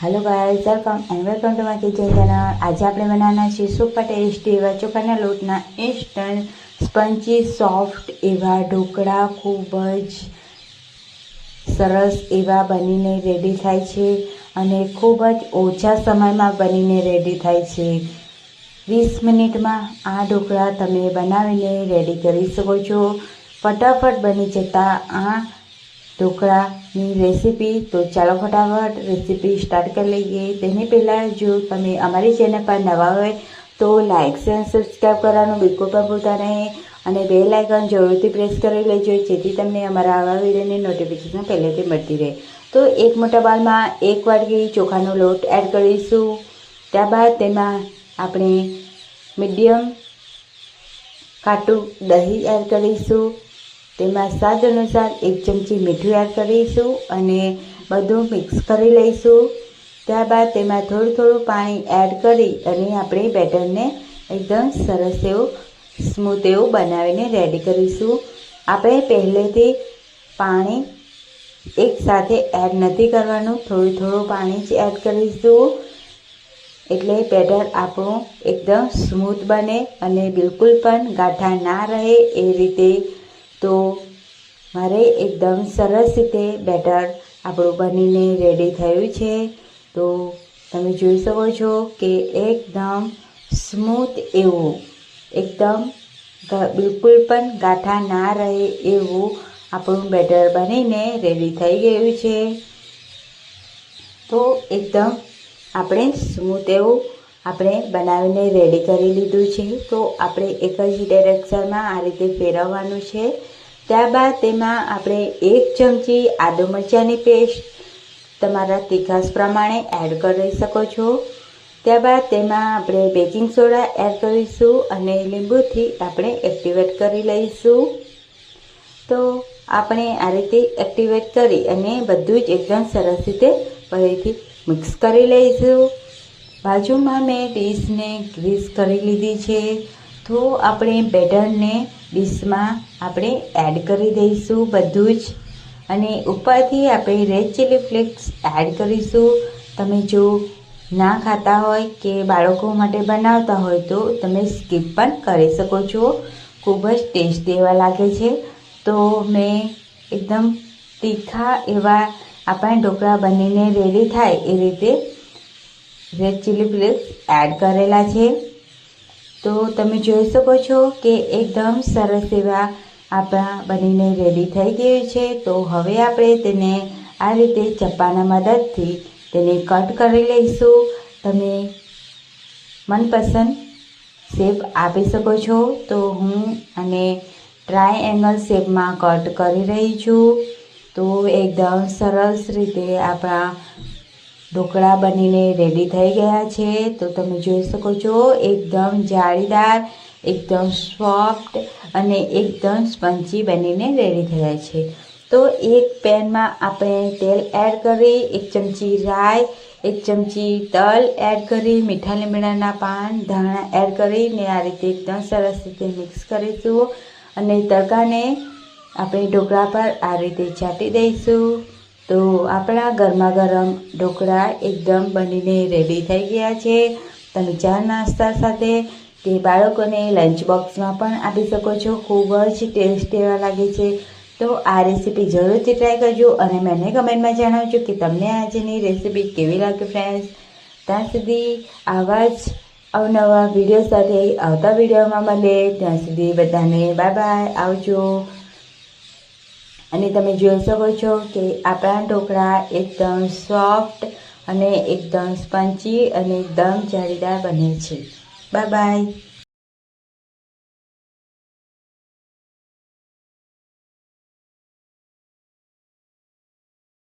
Hello guys, welcome and welcome to my kitchen channel. आज આપણે બનાવવાના છે સુપર ટેસ્ટી એવા ચોખાના લોટના ઇન્સ્ટન્ટ સ્પંચી સોફ્ટ એવા ઢોકળા। ખૂબ જ સરસ એવા બનીને રેડી થાય છે અને ખૂબ જ ઓછા સમયમાં બનીને રેડી થાય છે। 20 મિનિટમાં આ ઢોકળા તમે બનાવીને રેડી કરી શકો છો। ફટાફટ બની જતા આ ઢોકળાની રેસીપી, તો ચાલો ફટાફટ રેસીપી સ્ટાર્ટ કરી લઈએ। તેની પહેલાં જો તમે અમારી ચેનલ પર નવા હોય તો લાઇક શેર સબસ્ક્રાઈબ કરવાનું બિલકુલ પણ ભૂલતા નહીં અને બેલ આઇકન જરૂરથી પ્રેસ કરી લેજો, જેથી તમને અમારા આવા વિડીયોની નોટિફિકેશન પહેલેથી મળતી રહે। તો એક મોટા બાઉલમાં 1 વાટકી ચોખાનો લોટ એડ કરીશું। ત્યારબાદ તેમાં આપણે મીડિયમ ખાટું દહીં એડ કરીશું। તેમાં સ્વાદ અનુસાર 1 ચમચી મીઠું એડ કરીશું અને બધું મિક્સ કરી લઈશું। ત્યારબાદ તેમાં થોડું પાણી એડ કરી અને આપણે બેટરને એકદમ સરસ એવું સ્મૂથ એવું બનાવીને રેડી કરીશું। આપણે પહેલેથી પાણી એકસાથે એડ નથી કરવાનું, થોડું પાણી જ એડ કરીશું, એટલે બેટર આપણું એકદમ સ્મૂથ બને અને બિલકુલ પણ ગાંઠા ના રહે એ રીતે। તો મારે એકદમ સરસ રીતે બેટર આપણું બનીને રેડી થયું છે। તો તમે જોઈ શકો છો કે એકદમ સ્મૂથ એવું, એકદમ બિલકુલ પણ ગાંઠા ના રહે એવું આપણું બેટર બનીને રેડી થઈ ગયું છે। તો એકદમ આપણે સ્મૂથ એવું આપણે બનાવીને રેડી કરી લીધું છે। તો આપણે એક જ ડાયરેક્શનમાં આ રીતે ફેરવવાનું છે। ત્યારબાદ તેમાં આપણે 1 ચમચી આદુ મરચાંની પેસ્ટ તમારા તીખાશ પ્રમાણે એડ કરી શકો છો। ત્યારબાદ તેમાં આપણે બેકિંગ સોડા એડ કરીશું અને લીંબુથી આપણે એક્ટિવેટ કરી લઈશું। તો આપણે આ રીતે એક્ટિવેટ કરી અને બધું જ એકદમ સરસ રીતે ફરીથી મિક્સ કરી લઈશું। બાજુમાં મેં ડીશને ગ્રીસ કરી લીધી છે। તો આપણે બેટરને ડીશમાં આપણે એડ કરી દઈશું બધું જ, અને ઉપરથી આપણે રેડ ચીલી ફ્લેક્સ એડ કરીશું। તમે જો ના ખાતા હોય કે બાળકો માટે બનાવતા હોય તો તમે સ્કીપ પણ કરી શકો છો, ખૂબ જ ટેસ્ટી એવા લાગે છે। તો મેં એકદમ તીખા એવા આપણા ઢોકળા બનીને રેડી થાય એ રીતે રેડ ચીલી ફ્લેક્સ એડ કરેલા છે। તો તમે જોઈ શકો છો કે એકદમ સરસ એવા આપણા બનીને રેડી થઈ ગયું છે। તો હવે આપણે તેને આ રીતે ચપ્પાના મદદથી તેને કટ કરી લઈશું। તમે મનપસંદ શેપ આપી શકો છો। તો હું આને ટ્રાયએંગલ શેપમાં કટ કરી રહી છું। તો એકદમ સરસ રીતે આપણા ઢોકળા બનીને રેડી થઈ ગયા છે। તો તમે જોઈ શકો છો એકદમ જાળીદાર, એકદમ સોફ્ટ અને એકદમ સ્પંચી બનીને રેડી થયા છે। તો એક પેનમાં આપણે તેલ એડ કરી, 1 ચમચી રાઈ, 1 ચમચી તલ એડ કરી, મીઠા લીમડાના પાન, ધાણા એડ કરીને આ રીતે એકદમ સરસ રીતે મિક્સ કરીશું અને તડકાને આપણે ઢોકળા પર આ રીતે છાંટી દઈશું। તો આપણા ગરમા ગરમ ઢોકળા એકદમ બનીને રેડી થઈ ગયા છે। તમે ચા નાસ્તા સાથે કે બાળકોને લંચ બોક્સમાં પણ આપી શકો છો, ખૂબ જ ટેસ્ટી એવા લાગે છે। તો આ રેસીપી જરૂરથી ટ્રાય કરજો અને મને કમેન્ટમાં જણાવજો કે તમને આજની રેસીપી કેવી લાગી ફ્રેન્ડ્સ। ત્યાં સુધી આવા જ અવનવા વિડીયો સાથે આવતા વિડીયોમાં મળે, ત્યાં સુધી બધાને બાય બાય, આવજો। અને તમે જોઈ શકો છો કે આપણા ઢોકળા એકદમ સોફ્ટ અને એકદમ સ્પંચી અને એકદમ જાળીદાર બને છે। Bye bye.